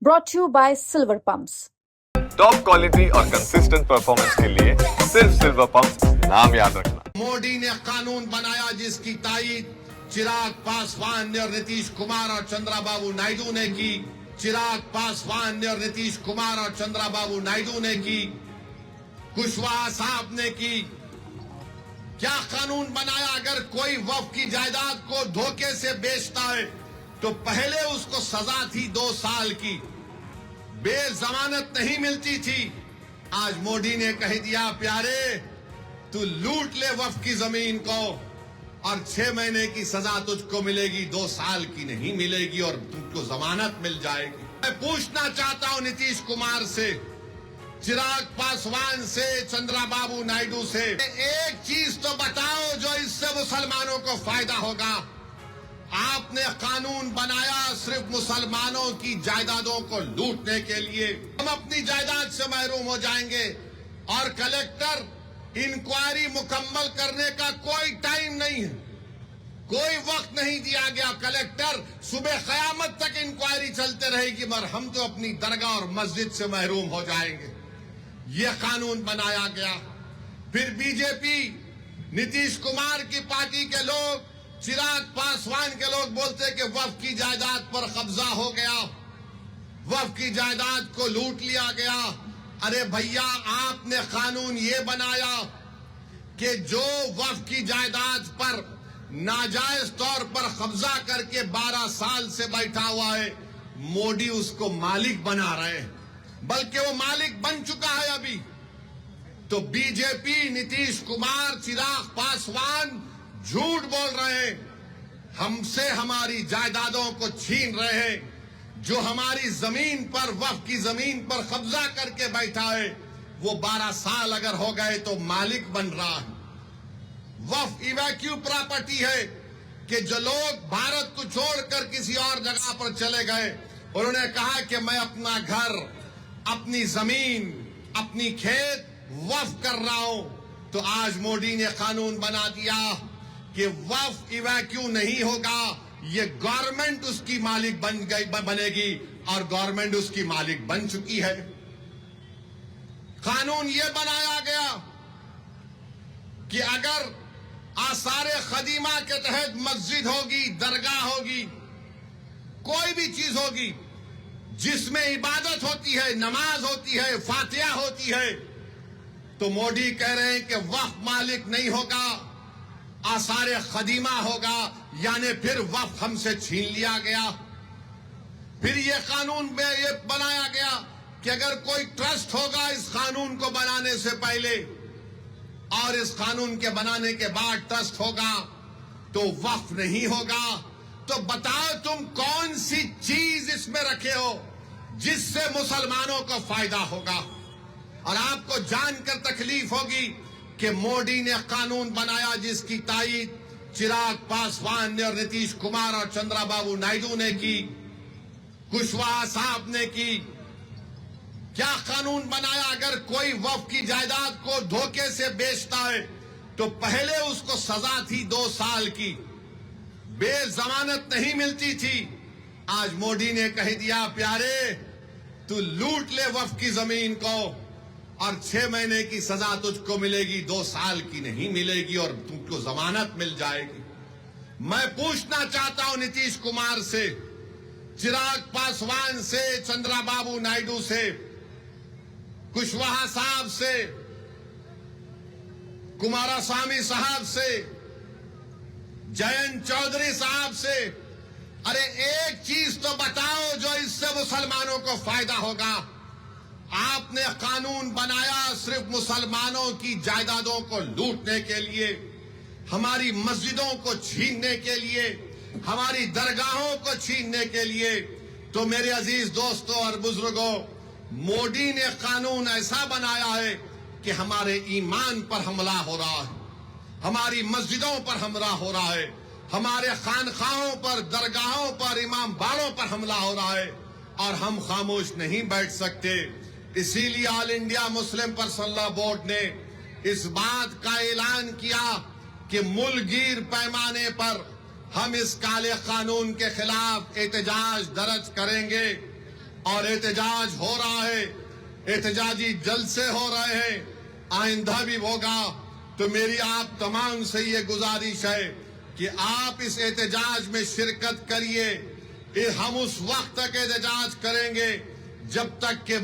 brought to you by Silver Pumps. Top quality और consistent performance के लिए सिर्फ सिल्वर पंप्स नाम याद रखना। मोदी ने कानून बनाया जिसकी तायीद चिराग पासवान ने और नीतीश कुमार और चंद्रबाबू नायडू ने की। चिराग पासवान ने और नीतीश कुमार और चंद्रबाबू नायडू ने की। कुशवाहा साहब ने की। क्या कानून बनाया? अगर कोई वक्फ की जायदाद को धोखे से बेचता है तो पहले उसको सजा थी 2 साल की, बेजमानत नहीं मिलती थी। आज मोदी ने कह दिया प्यारे तू लूट ले वक्फ की जमीन को और 6 महीने की सजा तुझको मिलेगी, 2 साल की नहीं मिलेगी और तुमको जमानत मिल जाएगी। मैं पूछना चाहता हूं नीतीश कुमार से, चिराग पासवान से, चंद्रबाबू नायडू से, एक चीज तो बताओ जो इससे मुसलमानों को फायदा होगा। आपने कानून बनाया सिर्फ मुसलमानों की जायदादों को लूटने के लिए। हम अपनी जायदाद से महरूम हो जाएंगे और कलेक्टर इंक्वायरी मुकम्मल करने का कोई टाइम नहीं है, कोई वक्त नहीं दिया गया। कलेक्टर सुबह कयामत तक इंक्वायरी चलते रहेगी मगर हम तो अपनी दरगाह और मस्जिद से महरूम हो जाएंगे। यह कानून बनाया गया। फिर बीजेपी, नीतीश कुमार की पार्टी के लोग, चिराग पासवान के लोग बोलते कि वक्फ की जायदाद पर कब्जा हो गया, वक्फ की जायदाद को लूट लिया गया। अरे भैया आपने कानून ये बनाया कि जो वक्फ की जायदाद पर नाजायज तौर पर कब्जा करके 12 साल से बैठा हुआ है, मोदी उसको मालिक बना रहे हैं, बल्कि वो मालिक बन चुका है अभी। तो बीजेपी, नीतीश कुमार, चिराग पासवान झूठ बोल रहे हैं, हमसे हमारी जायदादों को छीन रहे हैं। जो हमारी जमीन पर, वक्फ की जमीन पर कब्जा करके बैठा है वो 12 साल अगर हो गए तो मालिक बन रहा है। वक्फ इवैक्यू प्रॉपर्टी है कि जो लोग भारत को छोड़कर किसी और जगह पर चले गए, उन्होंने कहा कि मैं अपना घर, अपनी जमीन, अपनी खेत वक्फ कर रहा हूं। तो आज मोदी ने कानून बना दिया कि वक्फ इवैक्यू नहीं होगा, ये गवर्नमेंट उसकी मालिक बनेगी और गवर्नमेंट उसकी मालिक बन चुकी है। कानून ये बनाया गया कि अगर आसारे खदीमा के तहत मस्जिद होगी, दरगाह होगी, कोई भी चीज होगी जिसमें इबादत होती है, नमाज होती है, फातिहा होती है, तो मोदी कह रहे हैं कि वक्फ मालिक नहीं होगा, आसारे खदीमा होगा, यानी फिर वक्फ हमसे छीन लिया गया। फिर ये कानून में ये बनाया गया कि अगर कोई ट्रस्ट होगा इस कानून को बनाने से पहले और इस कानून के बनाने के बाद ट्रस्ट होगा तो वक्फ नहीं होगा। तो बताओ तुम कौन सी चीज इसमें रखे हो जिससे मुसलमानों को फायदा होगा। और आपको जानकर तकलीफ होगी कि मोदी ने कानून बनाया जिसकी तायीद चिराग पासवान ने और नीतीश कुमार और चंद्रबाबू नायडू ने की। कुशवाहा साहब ने की। क्या कानून बनाया? अगर कोई वक्फ की जायदाद को धोखे से बेचता है तो पहले उसको सजा थी 2 साल की, बेजमानत नहीं मिलती थी। आज मोदी ने कह दिया प्यारे तू लूट ले वक्फ की जमीन को और 6 महीने की सजा तुझको मिलेगी, 2 साल की नहीं मिलेगी और तुमको जमानत मिल जाएगी। मैं पूछना चाहता हूं नीतीश कुमार से, चिराग पासवान से, चंद्रबाबू नायडू से, कुशवाहा साहब से, कुमारस्वामी साहब से, जयंत चौधरी साहब से, अरे एक चीज तो बताओ जो इससे मुसलमानों को फायदा होगा। आपने कानून बनाया सिर्फ मुसलमानों की जायदादों को लूटने के लिए, हमारी मस्जिदों को छीनने के लिए, हमारी दरगाहों को छीनने के लिए। तो मेरे अजीज दोस्तों और बुजुर्गों, मोदी ने कानून ऐसा बनाया है कि हमारे ईमान पर हमला हो रहा है, हमारी मस्जिदों पर हमला हो रहा है, हमारे खानखाहों पर, दरगाहों पर, इमाम बाड़ों पर हमला हो रहा है और हम खामोश नहीं बैठ सकते। इसीलिए all India Muslim personal law board ने इस बात का ऐलान किया कि मुल्कगीर पैमाने पर हम इस काले कानून के खिलाफ एहतजाज दर्ज करेंगे। और एहतजाज हो रहा है, एहतजाजी जलसे हो रहे हैं, आइंदा भी होगा। तो मेरी आप तमाम से ये गुजारिश है कि आप इस एहतजाज में शिरकत करिए। हम उस वक्त तक एहतजाज करेंगे जब तक कि